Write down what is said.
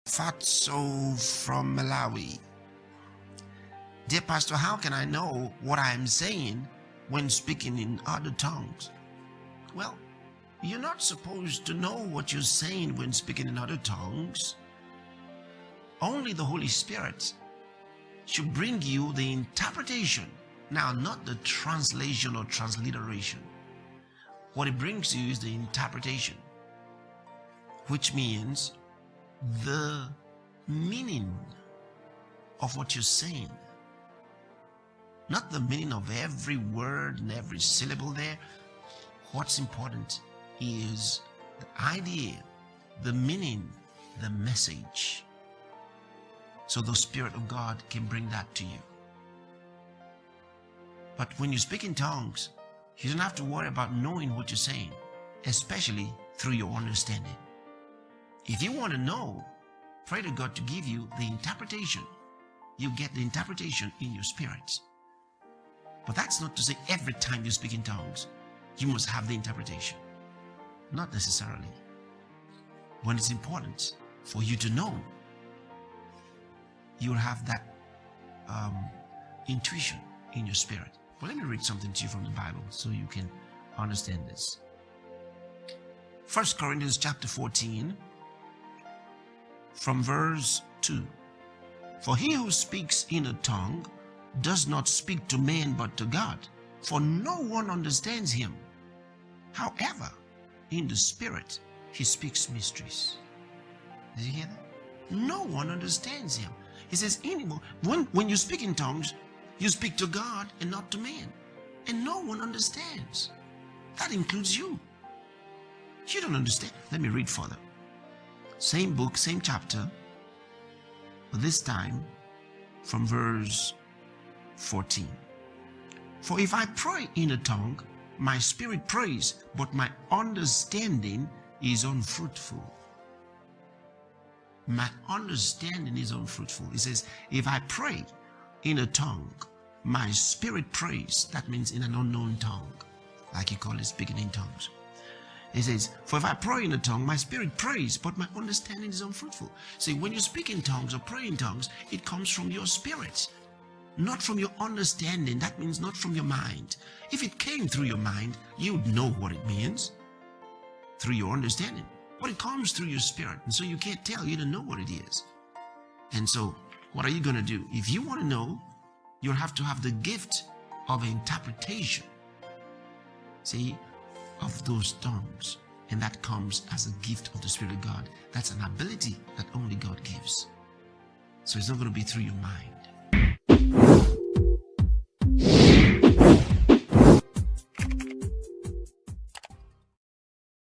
Fatso from Malawi. Dear Pastor, how can I know what I am saying when speaking in other tongues? Well, you're not supposed to know what you're saying when speaking in other tongues. Only the Holy Spirit should bring you the interpretation. Now, not the translation or transliteration. What it brings you is the interpretation, which means the meaning of what you're saying. Not the meaning of every word and every syllable there. What's important is the idea, the meaning, the message. So the Spirit of God can bring that to you. But when you speak in tongues, you don't have to worry about knowing what you're saying, especially through your understanding. If you want to know, pray to God to give you the interpretation. You get the interpretation in your spirit. But that's not to say every time you speak in tongues, you must have the interpretation. Not necessarily. When it's important for you to know, you'll have that intuition in your spirit. But let me read something to you from the Bible so you can understand this. 1 Corinthians chapter 14, from verse 2. For he who speaks in a tongue does not speak to men but to God, for no one understands him. However, in the Spirit, he speaks mysteries. Did you hear that? No one understands him. He says, when you speak in tongues, you speak to God and not to man. And no one understands. That includes you. You don't understand. Let me read further. Same book, same chapter, but this time from verse 14. For if I pray in a tongue, my spirit prays, but my understanding is unfruitful. My understanding is unfruitful. It says, if I pray in a tongue, my spirit prays. That means in an unknown tongue, like you call it speaking in tongues. It says, for if I pray in a tongue, my spirit prays, but my understanding is unfruitful. See, when you speak in tongues or pray in tongues, it comes from your spirit, not from your understanding. That means not from your mind. If it came through your mind, you'd know what it means through your understanding. But it comes through your spirit, and so you can't tell. You don't know what it is. And so, what are you going to do? If you want to know, you'll have to have the gift of interpretation, see, of those tongues. And that comes as a gift of the Spirit of God. That's an ability that only God gives. So it's not going to be through your mind.